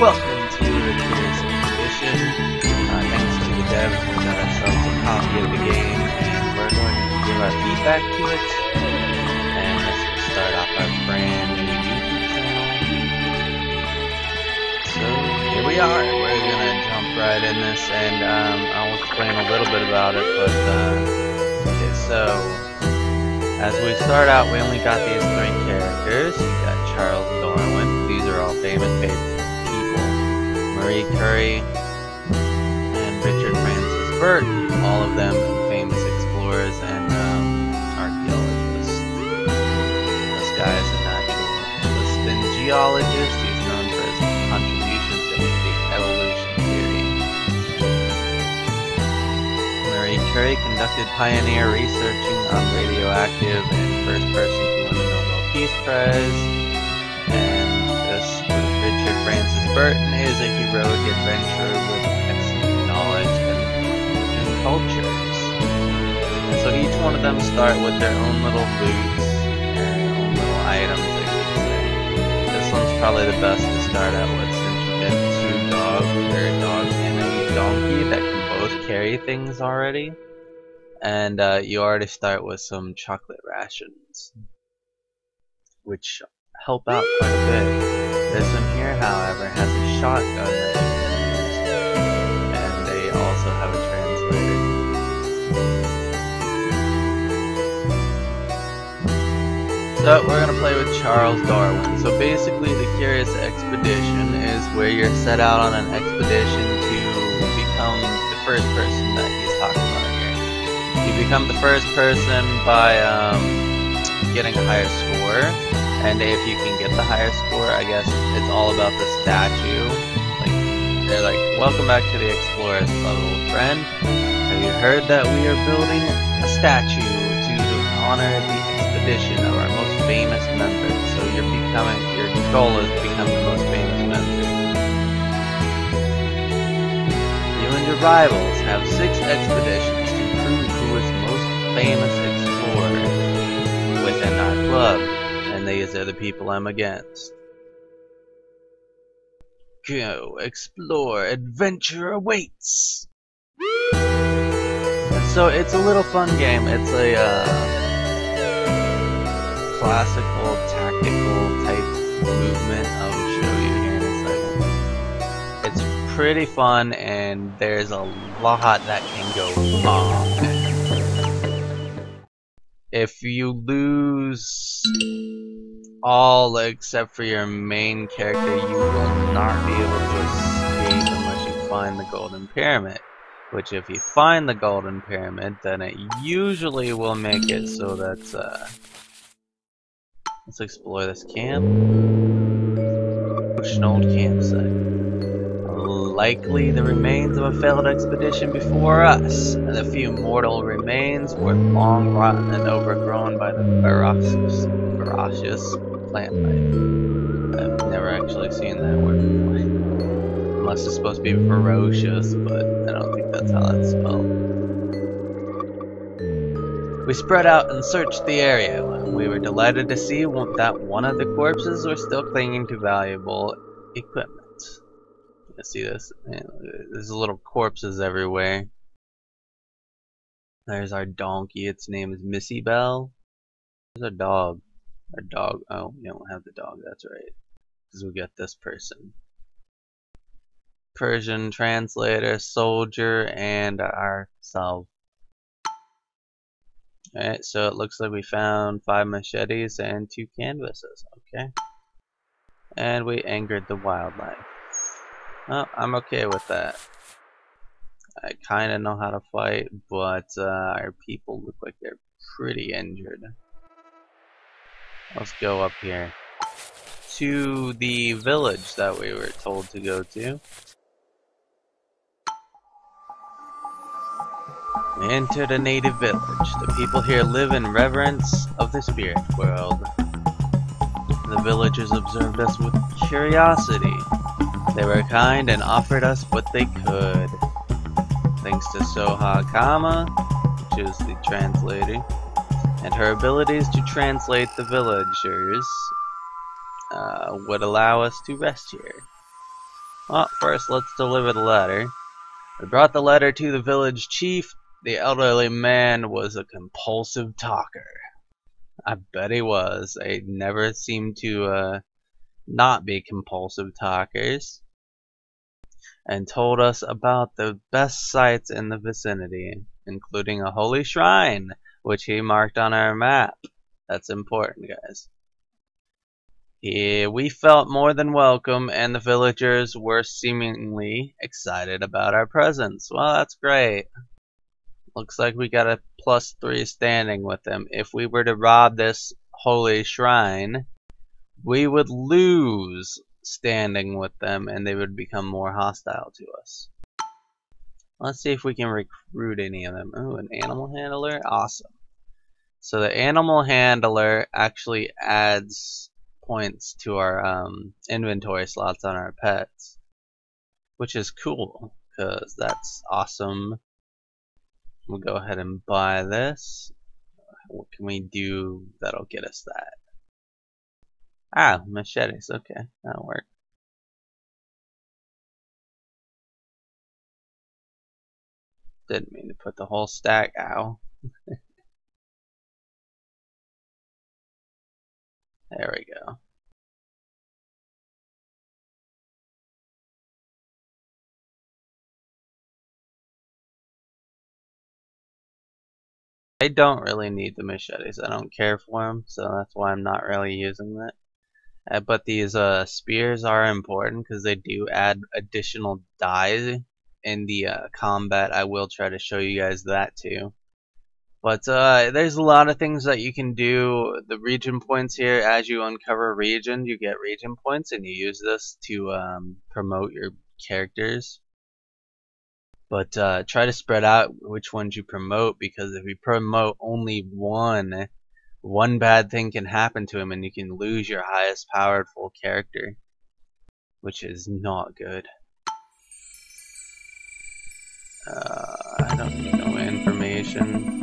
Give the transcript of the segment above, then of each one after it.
Welcome to the Curious Expedition. Thanks to the devs, we got ourselves a copy of the game, and we're going to give our feedback to it. And this will start off our brand new YouTube channel. So here we are. We're gonna jump right in this, and I'll explain a little bit about it. But okay, so as we start out, we only got these three characters. We got Charles Darwin. These are all famous people. Marie Curie and Richard Francis Burton, all of them famous explorers and archaeologists. This guy is a naturalist and geologist. He's known for his contributions to the evolution theory. Marie Curie conducted pioneer researching on radioactive and first person to win the Nobel Peace Prize. Richard Francis Burton is a heroic adventurer with excellent knowledge and cultures. And so each one of them start with their own little boots, their own little items, I should say. This one's probably the best to start out with, since you get two dogs, or a dog and a donkey that can both carry things already. And you already start with some chocolate rations, which help out quite a bit. This one here, however, has a shotgun that you can use, and they also have a translator. So we're gonna play with Charles Darwin. So basically, the Curious Expedition is where you're set out on an expedition to become the first person that he's talking about here. You become the first person by getting a higher score. And if you can get the higher score, I guess it's all about the statue. Like, they're like, welcome back to the Explorers Club, old friend. Have you heard that we are building a statue to honor the expedition of our most famous members? So your goal is to become the most famous member. You and your rivals have 6 expeditions to prove who is the most famous explorer within our club. And these are the people I'm against. Go, explore, adventure awaits! And so it's a little fun game. It's a classical, tactical type movement. I'll show you here in a second. It's pretty fun, and there's a lot that can go wrong. If you lose all except for your main character, you will not be able to escape unless you find the golden pyramid. Which, if you find the golden pyramid, then it usually will make it so that let's explore this camp. An old campsite. Likely the remains of a failed expedition before us, and the few mortal remains were long rotten and overgrown by the ferocious plant life. I've never actually seen that word before. Unless it's supposed to be ferocious, but I don't think that's how that's spelled. We spread out and searched the area. We were delighted to see that one of the corpses was still clinging to valuable equipment. You see this? Man, there's little corpses everywhere. There's our donkey. Its name is Missy Belle. There's our dog. Our dog. Oh, we don't have the dog. That's right. Because we got this person. Persian translator, soldier, and ourselves. Alright, so it looks like we found 5 machetes and 2 canvases. Okay. And we angered the wildlife. Well, I'm okay with that. I kinda know how to fight, but our people look like they're pretty injured. Let's go up here to the village that we were told to go to. We entered a native village. The people here live in reverence of the spirit world. The villagers observed us with curiosity. They were kind and offered us what they could. Thanks to Soha Kama, which is the translator, and her abilities to translate the villagers, would allow us to rest here. Well, first let's deliver the letter. We brought the letter to the village chief. The elderly man was a compulsive talker. I bet he was. They never seemed to not be compulsive talkers. And told us about the best sites in the vicinity, including a holy shrine, which he marked on our map. That's important, guys. We felt more than welcome, and the villagers were seemingly excited about our presence. Well, that's great. Looks like we got a +3 standing with them. If we were to rob this holy shrine, we would lose standing with them, and they would become more hostile to us. Let's see if we can recruit any of them. Ooh, an animal handler? Awesome. So the animal handler actually adds points to our inventory slots on our pets, which is cool, because that's awesome. We'll go ahead and buy this. What can we do that'll get us that? Ah, machetes. Okay, that'll work. Didn't mean to put the whole stack. Ow. There we go. I don't really need the machetes. I don't care for them, so that's why I'm not really using that. But these spears are important because they do add additional die in the combat. I will try to show you guys that too. But there's a lot of things that you can do. The region points here, as you uncover a region, you get region points, and you use this to promote your characters. But try to spread out which ones you promote, because if you promote only one bad thing can happen to him, and you can lose your highest powerful character, which is not good. I don't need no information.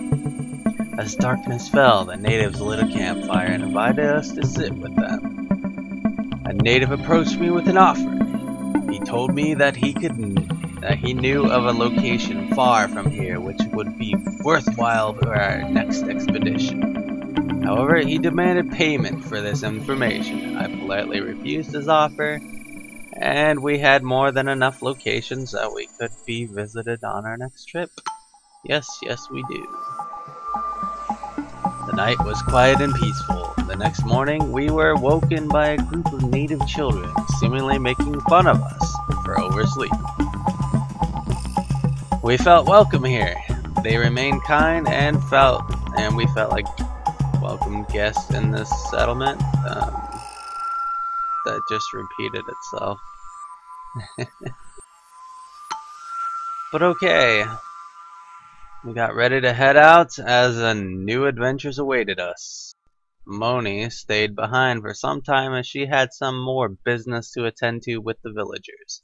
As darkness fell, the natives lit a campfire and invited us to sit with them. A native approached me with an offer. He told me that he knew of a location far from here which would be worthwhile for our next expedition. However, he demanded payment for this information. I politely refused his offer, and we had more than enough locations that we could be visited on our next trip. Yes, we do. The night was quiet and peaceful. The next morning, we were woken by a group of native children, seemingly making fun of us for oversleeping. We felt welcome here. They remained kind and we felt like welcome guests in this settlement. That just repeated itself. But okay. We got ready to head out as new adventures awaited us. Moni stayed behind for some time as she had some more business to attend to with the villagers.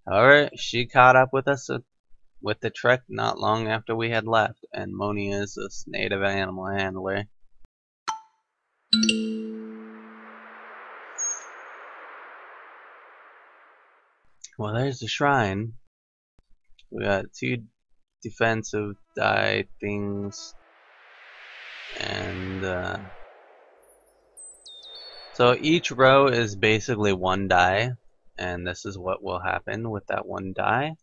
However, she caught up with us with the trek not long after we had left, and Moni is this native animal handler. Well, there's the shrine. We got 2 defensive die things, and so each row is basically 1 die, and this is what will happen with that 1 die.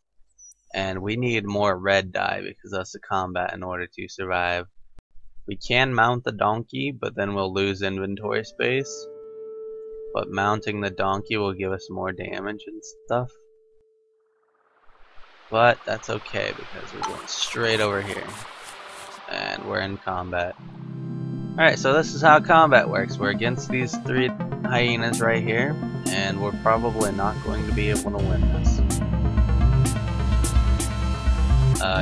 And we need more red die because that's the combat in order to survive. We can mount the donkey, but then we'll lose inventory space. But mounting the donkey will give us more damage and stuff. But that's okay because we're going straight over here. And we're in combat. Alright, so this is how combat works. We're against these 3 hyenas right here, and we're probably not going to be able to win this.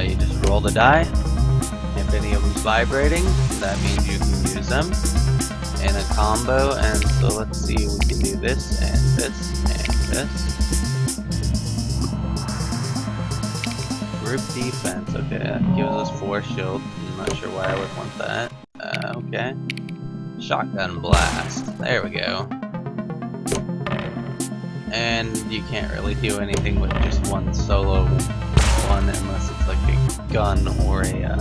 You just roll the die. If any of them's vibrating, that means you can use them in a combo. And so let's see, we can do this and this and this. Group defense. Okay, that gives us 4 shield. I'm not sure why I would want that. Okay. Shotgun blast. There we go. and you can't really do anything with just one solo one unless it's like a gun or a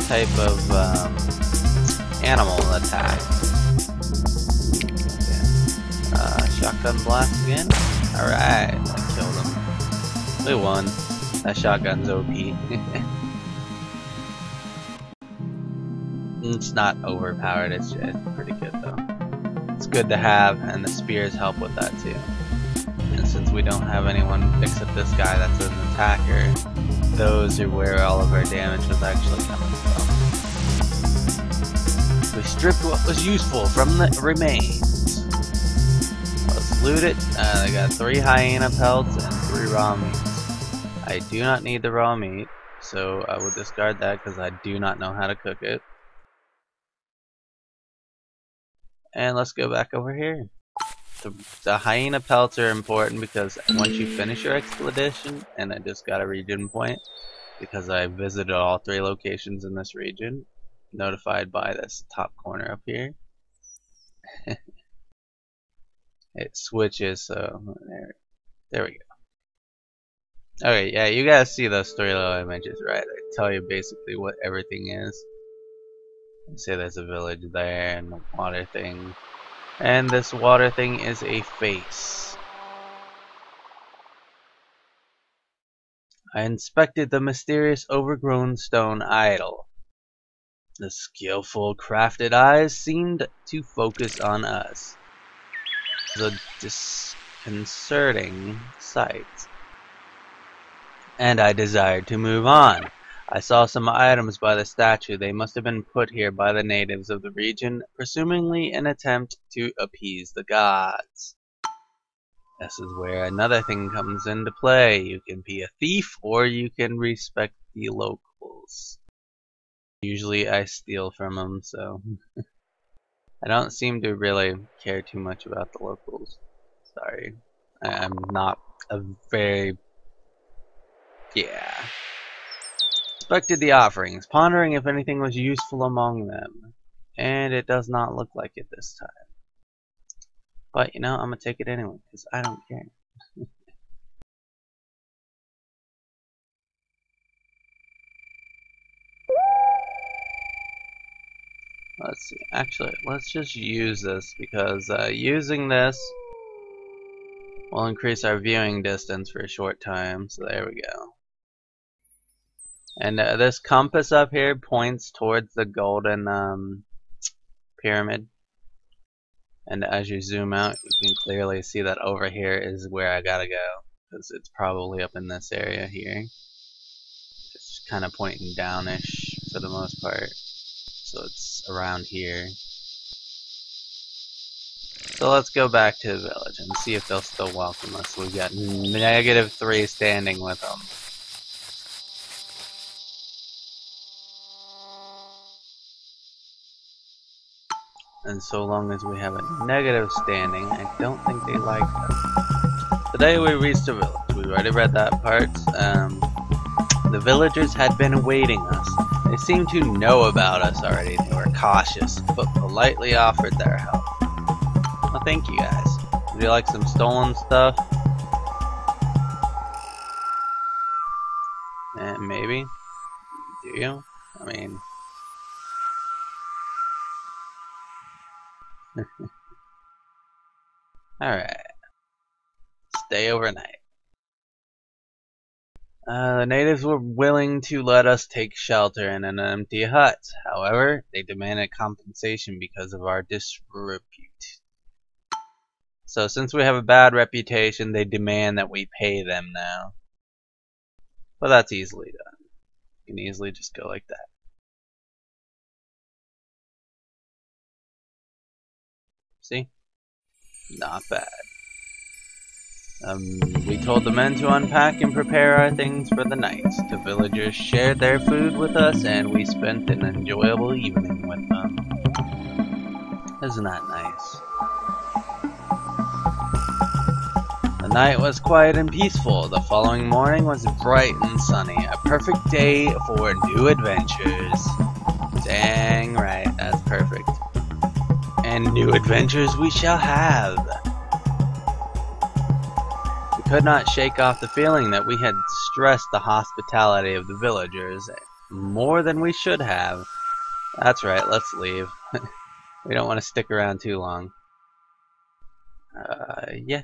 type of animal attack. Okay. Shotgun blast again. Alright, I killed him. We won. That shotgun's OP. It's not overpowered, it's pretty good though. It's good to have, and the spears help with that too. And since we don't have anyone except this guy that's an attacker, those are where all of our damage was actually coming from. We stripped what was useful from the remains. Let's loot it. They got 3 hyena pelts and 3 raw meats. I do not need the raw meat, so I will discard that because I do not know how to cook it. And let's go back over here. The hyena pelts are important because once you finish your expedition, and I just got a region point because I visited all 3 locations in this region, notified by this top corner up here. It switches, so there we go. Okay, yeah, you guys see those 3 little images, right? I tell you basically what everything is. You see there's a village there and the water thing. And this water thing is a face. I inspected the mysterious overgrown stone idol. The skillful crafted eyes seemed to focus on us. It was a disconcerting sight. And I desired to move on. I saw some items by the statue. They must have been put here by the natives of the region, presumably in an attempt to appease the gods. This is where another thing comes into play. You can be a thief or you can respect the locals. Usually I steal from them, so I don't seem to really care too much about the locals. Sorry. I'm not a very... yeah. Inspected the offerings, pondering if anything was useful among them. And it does not look like it this time. But, you know, I'm gonna take it anyway, because I don't care. Let's see, actually, let's just use this, because using this will increase our viewing distance for a short time, so there we go. And this compass up here points towards the golden pyramid. And as you zoom out, you can clearly see that over here is where I gotta go. Because it's probably up in this area here. Just kind of pointing downish for the most part. So it's around here. So let's go back to the village and see if they'll still welcome us. We've got -3 standing with them. And so long as we have a negative standing, I don't think they like that. Today we reached the village. We've already read that part. The villagers had been awaiting us. They seemed to know about us already. They were cautious, but politely offered their help. Well, thank you guys. Would you like some stolen stuff? Maybe. Do you? I mean... Alright. Stay overnight. The natives were willing to let us take shelter in an empty hut. However, they demanded compensation because of our disrepute. So since we have a bad reputation, they demand that we pay them now. But that's easily done. You can easily just go like that. See? Not bad. We told the men to unpack and prepare our things for the night. The villagers shared their food with us and we spent an enjoyable evening with them. Isn't that nice? The night was quiet and peaceful. The following morning was bright and sunny. A perfect day for new adventures. Dang right, that's perfect. And new adventures we shall have. could not shake off the feeling that we had stressed the hospitality of the villagers more than we should have. That's right, let's leave. We don't want to stick around too long. Yeah.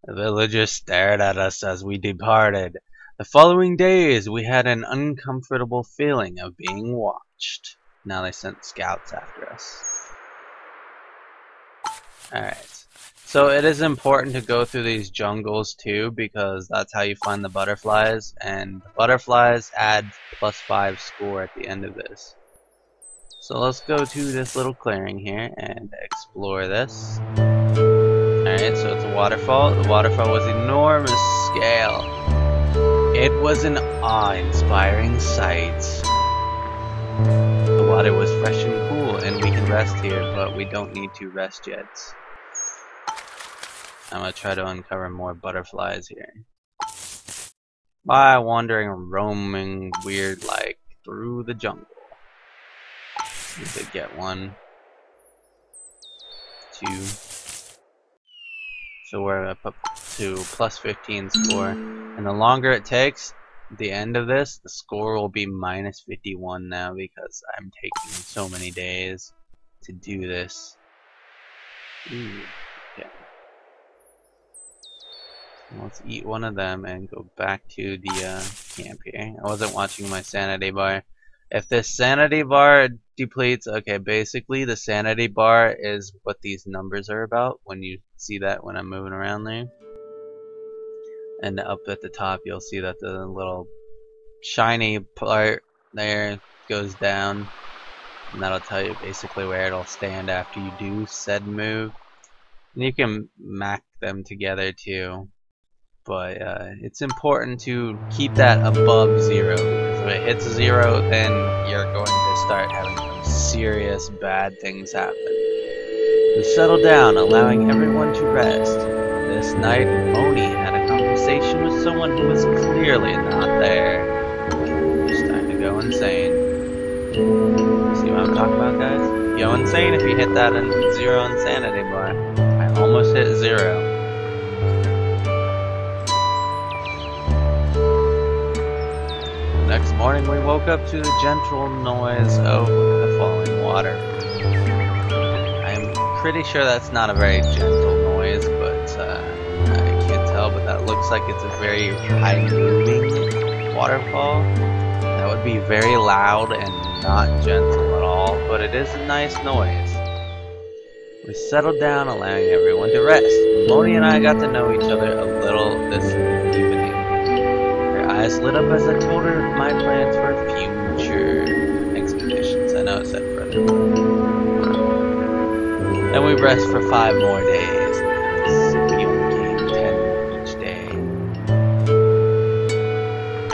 The villagers stared at us as we departed. The following days, we had an uncomfortable feeling of being watched. Now they sent scouts after us. Alright. So it is important to go through these jungles too, because that's how you find the butterflies, and the butterflies add +5 score at the end of this. So let's go to this little clearing here and explore this. Alright, so it's a waterfall. The waterfall was enormous scale. It was an awe-inspiring sight. The water was fresh and cool, and we can rest here, but we don't need to rest yet. I'm gonna try to uncover more butterflies here. By wandering, roaming, weird like through the jungle. We did get 1, 2. So we're up to +15 score. And the longer it takes, the end of this, the score will be -51 now because I'm taking so many days to do this. Ooh, okay. Let's eat one of them and go back to the camp here. I wasn't watching my sanity bar. If this sanity bar depletes, okay, basically the sanity bar is what these numbers are about when you see that when I'm moving around there. And up at the top you'll see that the little shiny part there goes down. And that'll tell you basically where it'll stand after you do said move. And you can mac them together too. But it's important to keep that above 0, because if it hits 0, then you're going to start having some serious bad things happen. We settled down, allowing everyone to rest. This night, Moni had a conversation with someone who was clearly not there. You're starting to go insane. See what I'm talking about, guys? You go insane if you hit that 0 insanity bar. I almost hit 0. Next morning we woke up to the gentle noise of the falling water. I'm pretty sure that's not a very gentle noise, but I can't tell, but that looks like it's a very high moving waterfall. That would be very loud and not gentle at all, but it is a nice noise. We settled down, allowing everyone to rest. Moni and I got to know each other a little this evening. Eyes lit up as I told her my plans for future expeditions. I know it said further. Then we rest for 5 more days. We only gain 10 each day.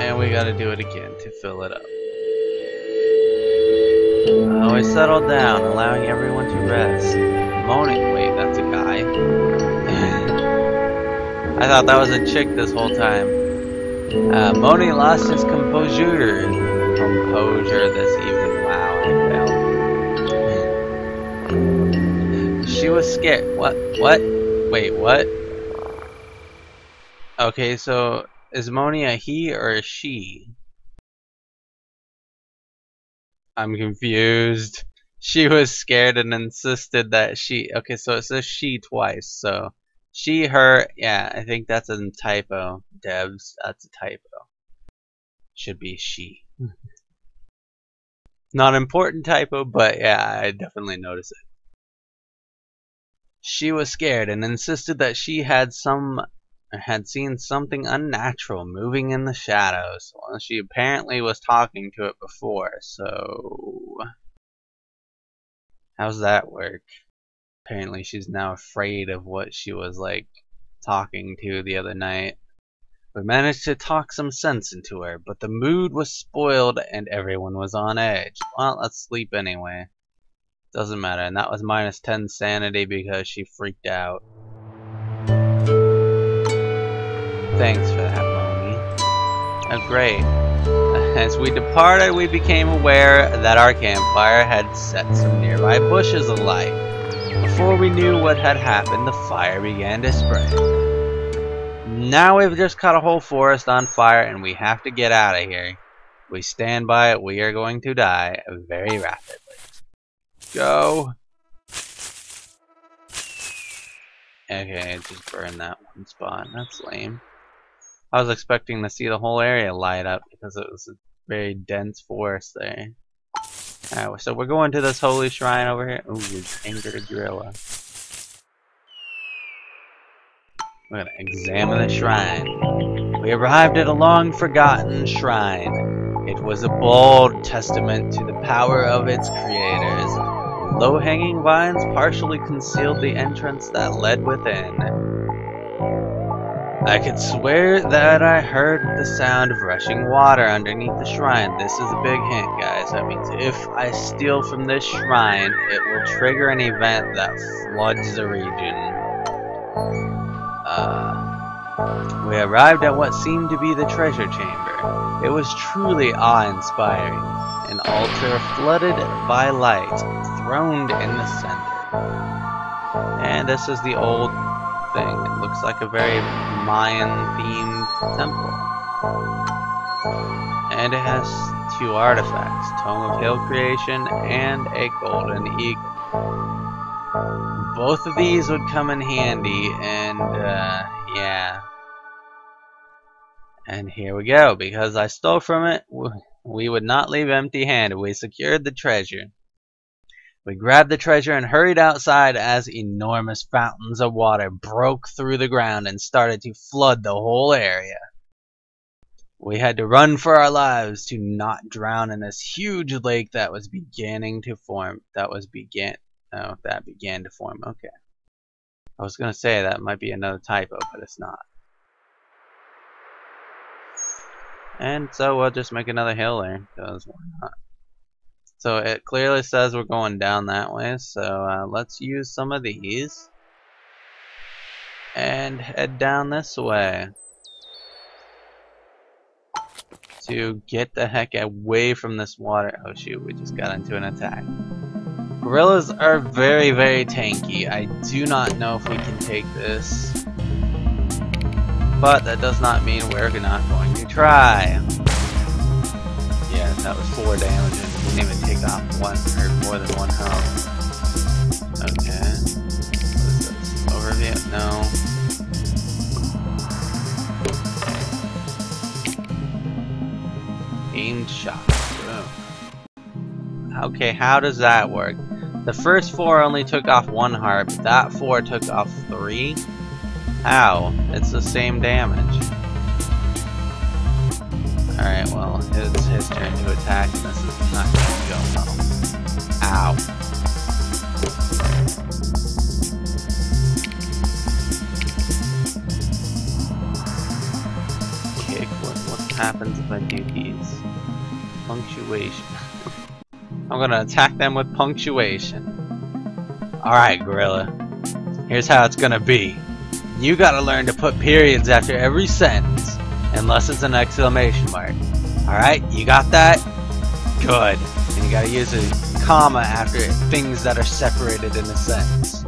And we gotta do it again to fill it up. We settled down, allowing everyone to rest. Moaning, wait, that's a guy. I thought that was a chick this whole time. Moni lost his composure this evening. Wow, I failed. She was scared. What? Wait, what? Okay, so is Moni a he or a she? I'm confused. She was scared and insisted that she... Okay, so it says she twice, so... She, her, yeah, I think that's a typo. Devs, that's a typo. Should be she. Not important typo, but yeah, I definitely noticed it. She was scared and insisted that she had seen something unnatural moving in the shadows. Well, she apparently was talking to it before, so... How's that work? Apparently she's now afraid of what she was like talking to the other night. We managed to talk some sense into her, but the mood was spoiled and everyone was on edge. Well, let's sleep anyway. Doesn't matter, and that was -10 sanity because she freaked out. Thanks for that, Moni. Oh, great. As we departed, we became aware that our campfire had set some nearby bushes alight. Before we knew what had happened, the fire began to spread. Now we've just caught a whole forest on fire and we have to get out of here. We stand by it, we are going to die very rapidly. Go! Okay, just burn that one spot. That's lame. I was expecting to see the whole area light up because it was a very dense forest there. Alright, so we're going to this holy shrine over here. Ooh, angered gorilla. We're gonna examine the shrine. We arrived at a long-forgotten shrine. It was a bold testament to the power of its creators. Low-hanging vines partially concealed the entrance that led within. I could swear that I heard the sound of rushing water underneath the shrine. This is a big hint, guys. That means if I steal from this shrine, it will trigger an event that floods the region. We arrived at what seemed to be the treasure chamber. It was truly awe-inspiring. An altar flooded by light, throned in the center. And this is the old thing. It looks like a very Mayan-themed temple. And it has two artifacts, Tome of Hill Creation and a golden eagle. Both of these would come in handy, and yeah. And here we go, because I stole from it, we would not leave empty-handed. We secured the treasure. We grabbed the treasure and hurried outside as enormous fountains of water broke through the ground and started to flood the whole area. We had to run for our lives to not drown in this huge lake that was beginning to form. That began to form. Okay. I was going to say that might be another typo, but it's not. And so we'll just make another hill there, because why not? So it clearly says we're going down that way, so let's use some of these and head down this way to get the heck away from this water. Oh shoot, we just got into an attack. Gorillas are very, very tanky. I do not know if we can take this, but that does not mean we're not going to try. Yeah, that was 4 damage and we didn't even take off one or more than 1 health. Okay. What is this? Overview? No. Aimed shot. Boom. Okay, how does that work? The first 4 only took off 1 heart, but that 4 took off 3? How? It's the same damage. Alright, well, it's his turn to attack, and this is not going to go well. Ow. Kick, what happens if I do these? Punctuation. I'm gonna attack them with punctuation. Alright, gorilla. Here's how it's gonna be. You gotta learn to put periods after every sentence, unless it's an exclamation mark. Alright, you got that? Good. And you gotta use a comma after things that are separated in a sentence.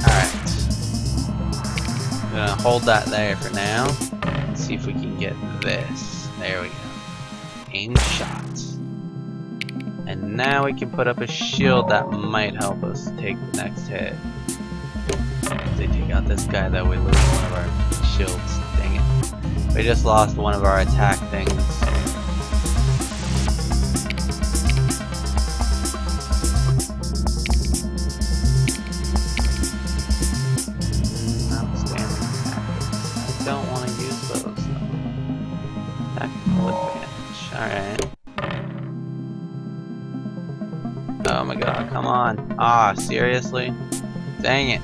Alright. I'm gonna hold that there for now. Let's see if we can get this. There we go. Aim shots. And now we can put up a shield that might help us take the next hit. If they take out this guy, though, we lose one of our shields. Dang it. We just lost one of our attack things. Outstanding tactics. I don't want to use those, though. Tactical advantage. Alright. Oh my god, come on. Ah, seriously? Dang it.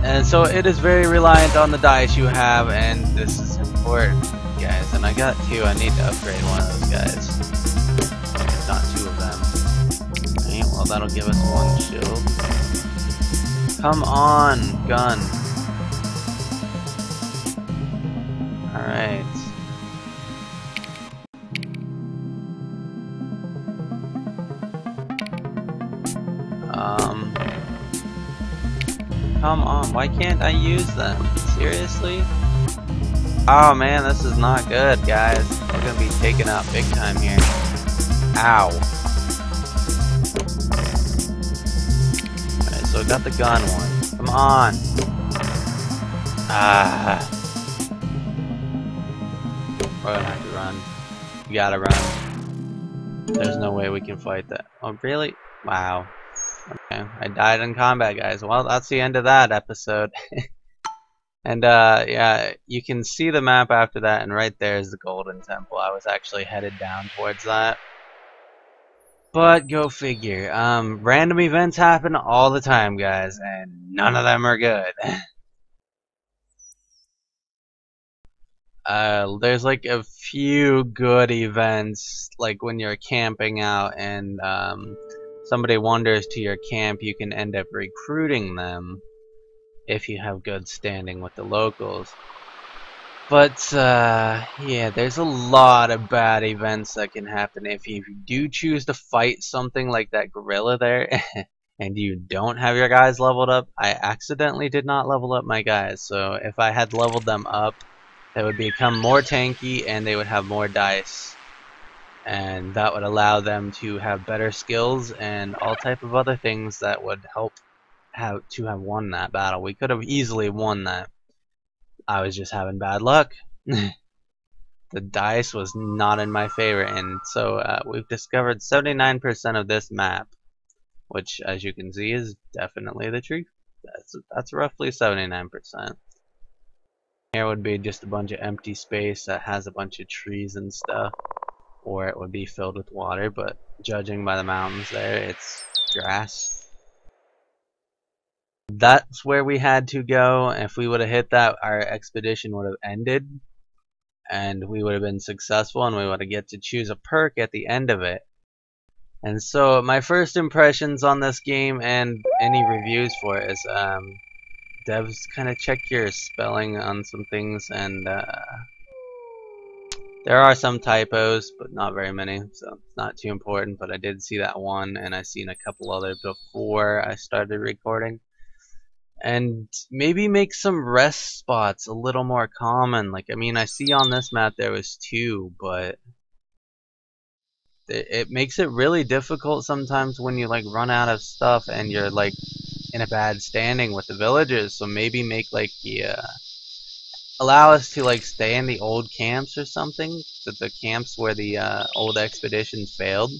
And so it is very reliant on the dice you have, and this is important, guys. And I got 2, I need to upgrade one of those guys. If not 2 of them. Dang it, well that'll give us 1 shield. Come on, gun. Alright. Come on, why can't I use them? Seriously? Oh man, this is not good, guys. We're gonna be taken out big time here. Ow. Alright, so I got the gun one. Come on. Ah. We're gonna have to run. We gotta run. There's no way we can fight that. Oh, really? Wow. Okay, I died in combat, guys. Well, that's the end of that episode. And yeah, you can see the map after that, and right there is the Golden Temple. I was actually headed down towards that. But go figure. Random events happen all the time, guys, and none of them are good. There's like a few good events, like when you're camping out and somebody wanders to your camp, you can end up recruiting them if you have good standing with the locals. But yeah, there's a lot of bad events that can happen if you do choose to fight something like that gorilla there and you don't have your guys leveled up. I accidentally did not level up my guys, so if I had leveled them up, they would become more tanky and they would have more dice, and that would allow them to have better skills and all type of other things that would help have won that battle. We could have easily won that. I was just having bad luck. The dice was not in my favor, and so we've discovered 79% of this map, which, as you can see, is definitely the truth. That's roughly 79%. Here would be just a bunch of empty space that has a bunch of trees and stuff, or it would be filled with water, but judging by the mountains there, it's grass. That's where we had to go. If we would have hit that, our expedition would have ended, and we would have been successful, and we would have get to choose a perk at the end of it. And so my first impressions on this game and any reviews for it is devs, kind of check your spelling on some things, and there are some typos, but not very many, so it's not too important. But I did see that one, and I seen a couple other before I started recording. And maybe make some rest spots a little more common. Like, I mean, I see on this map there was 2, but it makes it really difficult sometimes when you like run out of stuff and you're like in a bad standing with the villagers. So maybe make like allow us to like stay in the old camps or something, the camps where the old expeditions failed.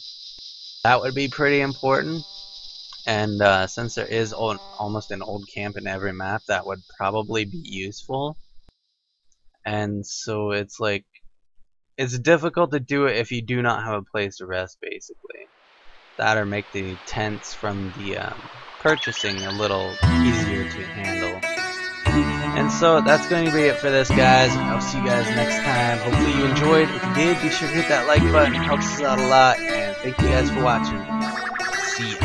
That would be pretty important. And since there is almost an old camp in every map, that would probably be useful. And so it's like, it's difficult to do it if you do not have a place to rest, basically. That, or make the tents from the purchasing a little easier to handle. And so that's going to be it for this, guys. I'll see you guys next time. Hopefully you enjoyed. If you did, be sure to hit that like button. It helps us out a lot. And thank you guys for watching. See ya.